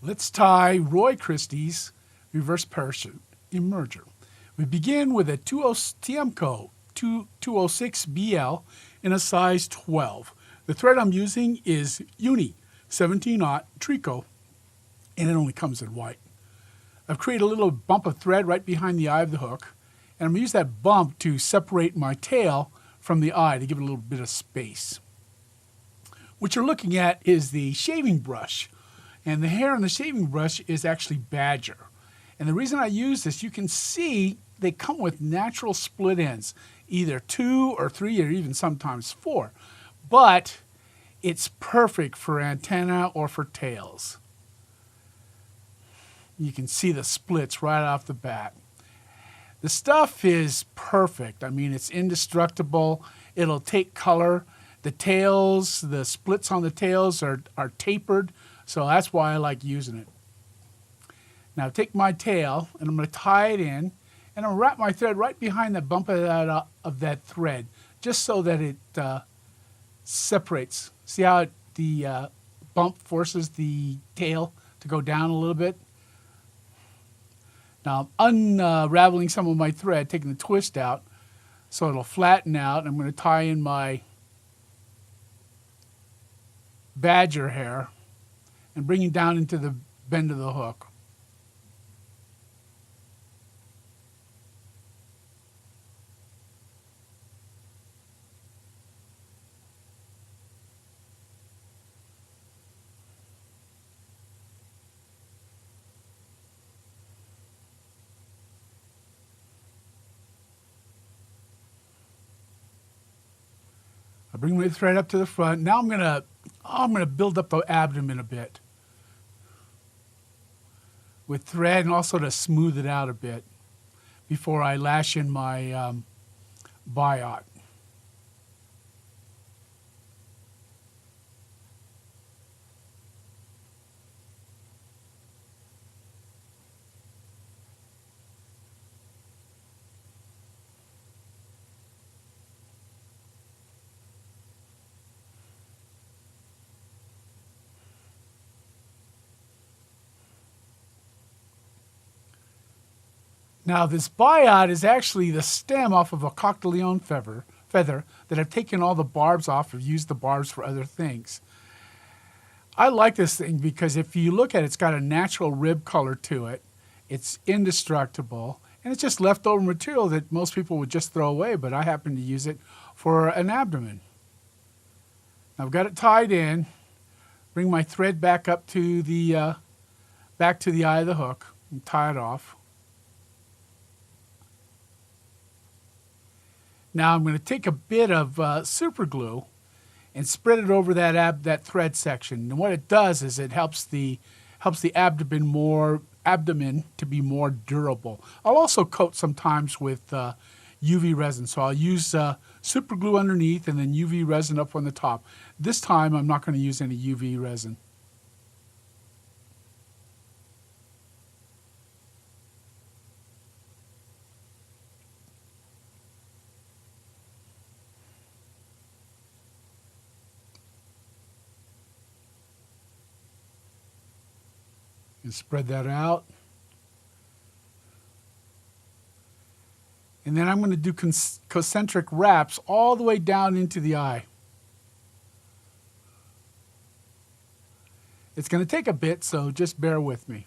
Let's tie Roy Christie's reverse parachute emerger. We begin with a 20 Tiemco 206BL in a size 12. The thread I'm using is Uni 17-aught Trico, and it only comes in white. I've created a little bump of thread right behind the eye of the hook, and I'm going to use that bump to separate my tail from the eye to give it a little bit of space. What you're looking at is the shaving brush, and the hair on the shaving brush is actually badger. And the reason I use this, you can see they come with natural split ends, either 2 or 3 or even sometimes 4. But it's perfect for antenna or for tails. You can see the splits right off the bat. The stuff is perfect. I mean, it's indestructible. It'll take color. The tails, the splits on the tails are tapered, so that's why I like using it. Now take my tail, and I'm going to tie it in, and I'll wrap my thread right behind the bump of that thread, just so that it separates. See how the bump forces the tail to go down a little bit? Now I'm unraveling some of my thread, taking the twist out, so it'll flatten out. I'm going to tie in my badger hair and bring it down into the bend of the hook. I bring my thread up to the front. Now I'm gonna build up the abdomen a bit with thread, and also to smooth it out a bit before I lash in my biot. Now this biot is actually the stem off of a coq de leon feather that I've taken all the barbs off or used the barbs for other things. I like this thing because if you look at it, it's got a natural rib color to it. It's indestructible, and it's just leftover material that most people would just throw away, but I happen to use it for an abdomen. Now I've got it tied in. Bring my thread back up to the eye of the hook and tie it off. Now I'm going to take a bit of super glue and spread it over that thread section. And what it does is it helps the abdomen to be more durable. I'll also coat sometimes with UV resin. So I'll use super glue underneath and then UV resin up on the top. This time I'm not going to use any UV resin. And spread that out. And then I'm going to do concentric wraps all the way down into the eye. It's going to take a bit, so just bear with me.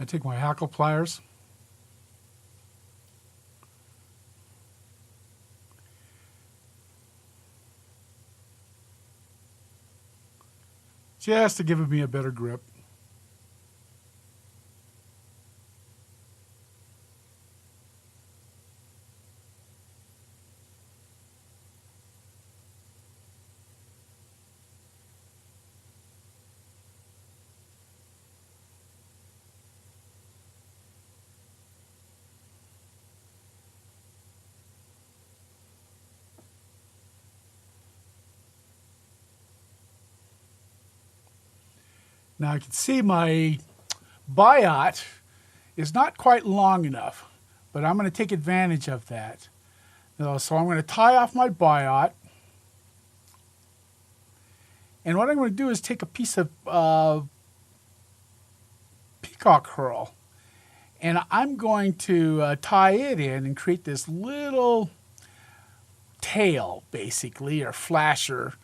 I take my hackle pliers, just to give me a better grip. Now I can see my biot is not quite long enough, but I'm going to take advantage of that. So I'm going to tie off my biot. And what I'm going to do is take a piece of peacock herl, and I'm going to tie it in and create this little tail, basically, or flasher,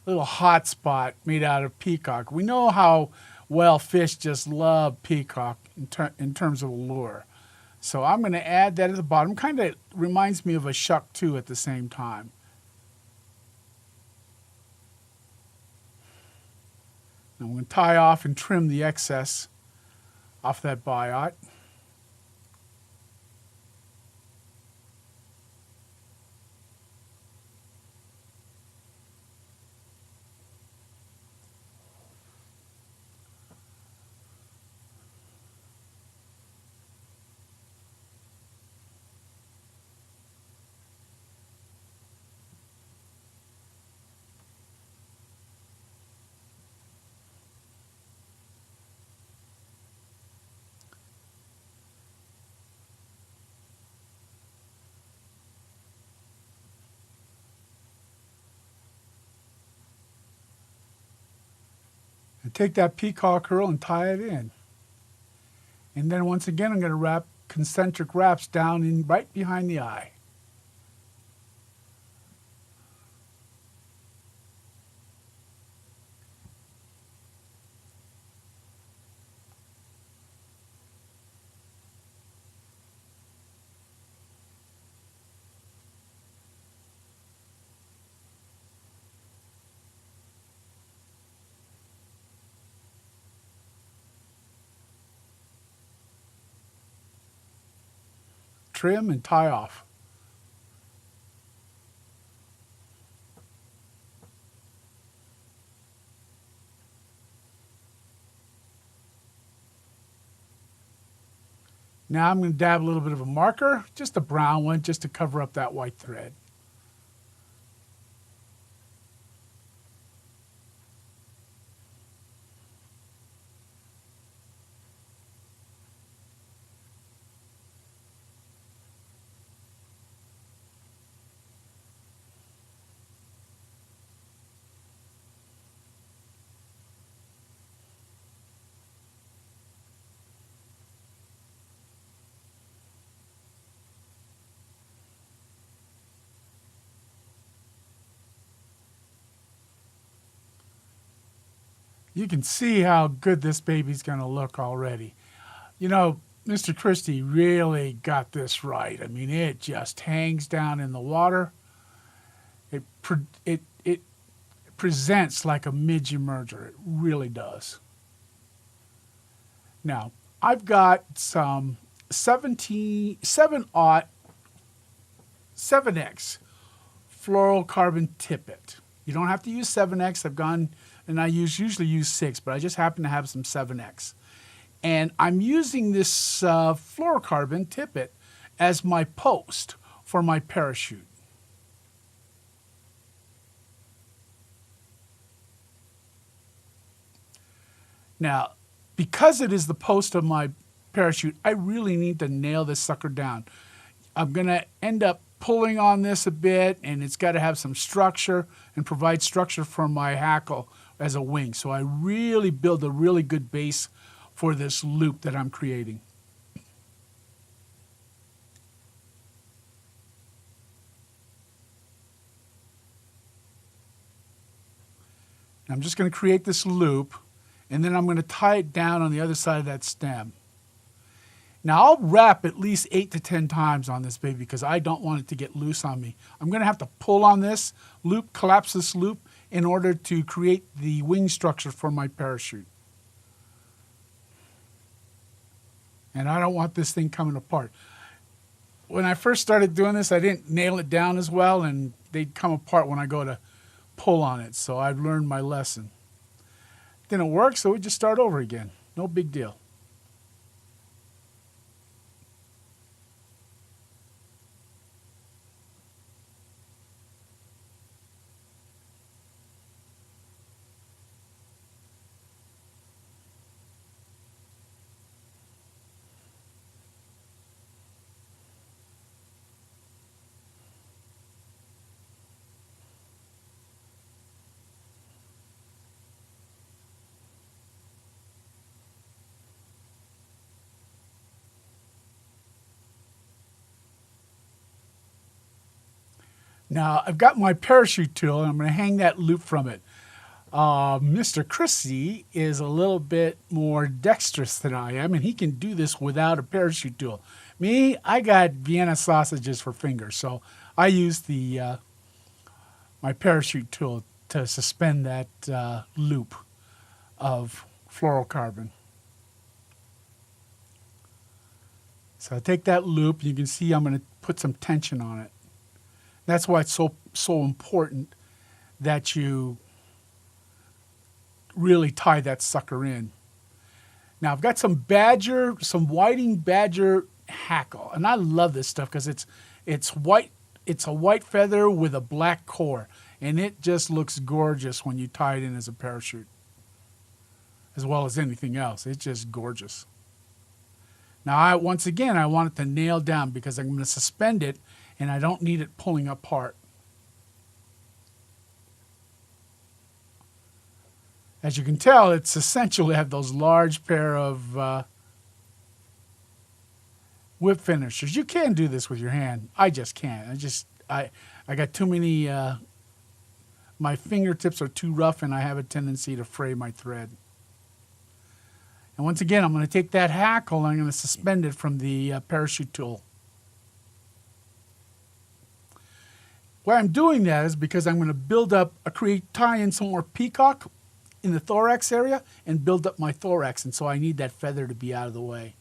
little hot spot made out of peacock. We know how well fish just love peacock in terms of lure. So I'm going to add that at the bottom. Kind of reminds me of a shuck too at the same time. I'm going to tie off and trim the excess off that biot. And take that peacock herl and tie it in. And then once again, I'm going to wrap concentric wraps down in right behind the eye. Trim and tie off. Now I'm going to dab a little bit of a marker, just a brown one, just to cover up that white thread. You can see how good this baby's going to look already. You know, Mr. Christie really got this right. I mean, it just hangs down in the water. It presents like a midge emerger. It really does. Now, I've got some 7X fluorocarbon tippet. You don't have to use 7X. I've gone and I usually use 6, but I just happen to have some 7X. And I'm using this fluorocarbon tippet as my post for my parachute. Now, because it is the post of my parachute, I really need to nail this sucker down. I'm going to end up pulling on this a bit, and it's got to have some structure and provide structure for my hackle as a wing. So I really build a really good base for this loop that I'm creating. I'm just going to create this loop, and then I'm going to tie it down on the other side of that stem. Now I'll wrap at least 8 to 10 times on this baby because I don't want it to get loose on me. I'm going to have to pull on this loop, collapse this loop in order to create the wing structure for my parachute. And I don't want this thing coming apart. When I first started doing this, I didn't nail it down as well, and they'd come apart when I go to pull on it. So I've learned my lesson. Didn't work, so we just start over again. No big deal. Now, I've got my parachute tool, and I'm going to hang that loop from it. Mr. Christie is a little bit more dexterous than I am, and he can do this without a parachute tool. Me, I got Vienna sausages for fingers, so I use the my parachute tool to suspend that loop of fluorocarbon. So I take that loop, you can see I'm going to put some tension on it. That's why it's so important that you really tie that sucker in. Now I've got some whiting badger hackle, and I love this stuff because it's white. It's a white feather with a black core, and it just looks gorgeous when you tie it in as a parachute, as well as anything else. It's just gorgeous. Now once again, I want it to nail down because I'm going to suspend it, and I don't need it pulling apart. As you can tell, it's essential to have those large pair of whip finishers. You can do this with your hand. I just can't. I got too many, my fingertips are too rough, and I have a tendency to fray my thread. And once again, I'm going to take that hackle and I'm going to suspend it from the parachute tool. Why I'm doing that is because I'm going to build up, tie in some more peacock in the thorax area and build up my thorax, and so I need that feather to be out of the way.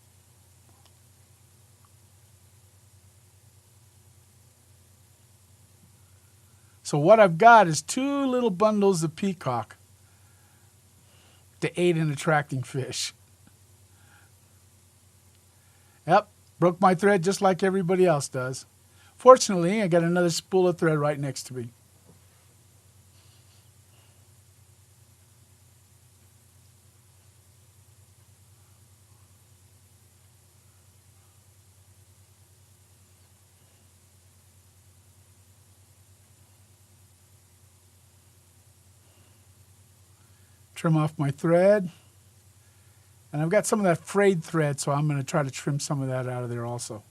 So what I've got is 2 little bundles of peacock to aid in attracting fish. Yep, broke my thread just like everybody else does. Fortunately, I got another spool of thread right next to me. Trim off my thread. And I've got some of that frayed thread, so I'm going to try to trim some of that out of there also.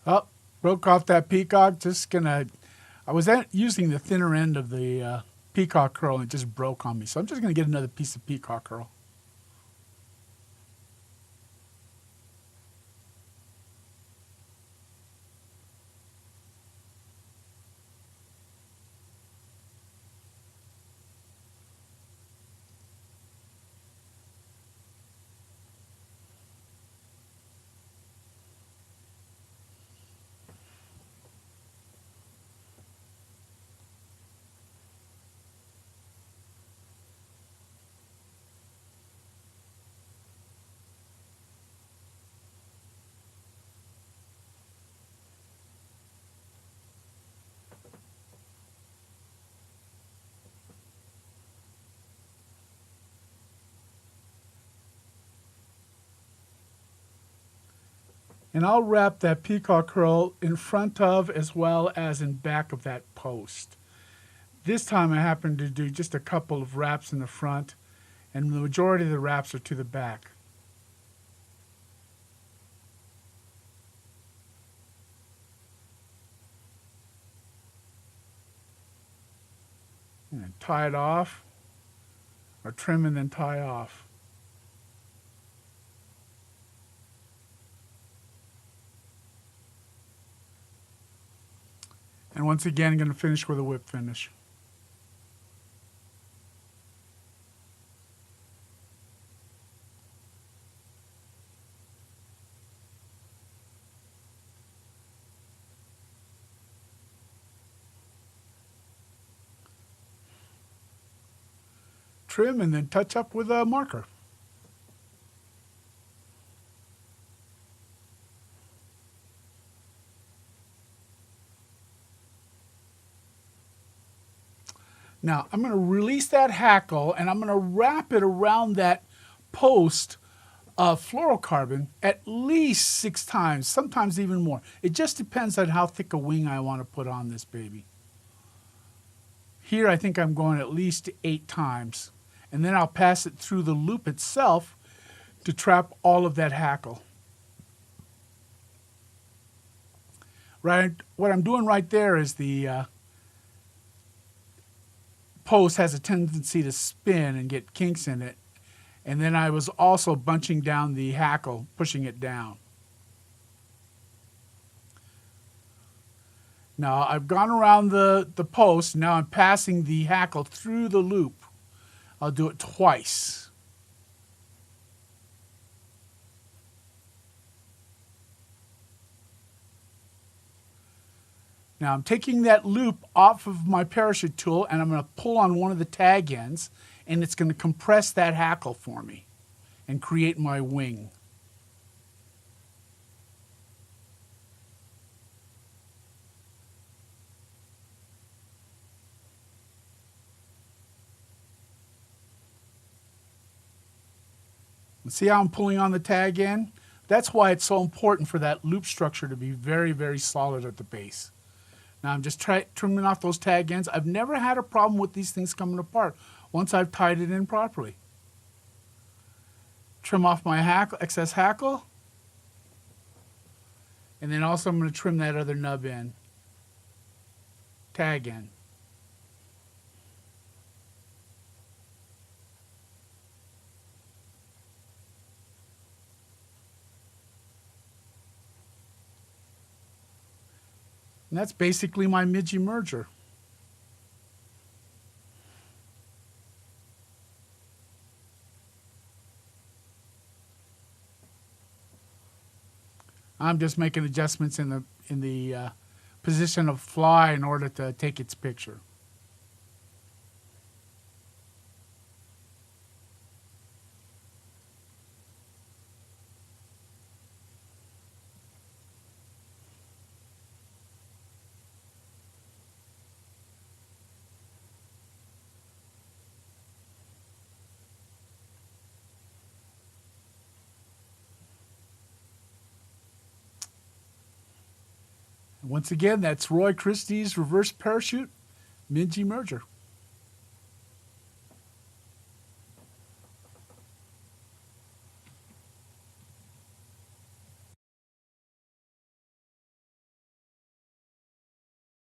Oh, broke off that peacock. I was using the thinner end of the peacock curl, and it just broke on me. So I'm just going to get another piece of peacock curl. And I'll wrap that peacock curl in front of as well as in back of that post. This time I happen to do just a couple of wraps in the front, and the majority of the wraps are to the back. And tie it off, or trim and then tie off. And once again, I'm going to finish with a whip finish. Trim and then touch up with a marker. Now I'm going to release that hackle and I'm going to wrap it around that post of fluorocarbon at least 6 times, sometimes even more. It just depends on how thick a wing I want to put on this baby. Here I think I'm going at least 8 times. And then I'll pass it through the loop itself to trap all of that hackle. Right, what I'm doing right there is the post has a tendency to spin and get kinks in it. And then I was also bunching down the hackle, pushing it down. Now I've gone around the post. Now I'm passing the hackle through the loop. I'll do it twice. Now I'm taking that loop off of my parachute tool and I'm going to pull on one of the tag ends and it's going to compress that hackle for me and create my wing. See how I'm pulling on the tag end? That's why it's so important for that loop structure to be very, very solid at the base. Now I'm just trimming off those tag ends. I've never had a problem with these things coming apart once I've tied it in properly. Trim off my excess hackle. And then also I'm going to trim that other nub end, tag end. And that's basically my Midge merger. I'm just making adjustments in the position of fly in order to take its picture. Once again, that's Roy Christie's reverse parachute Midge merger.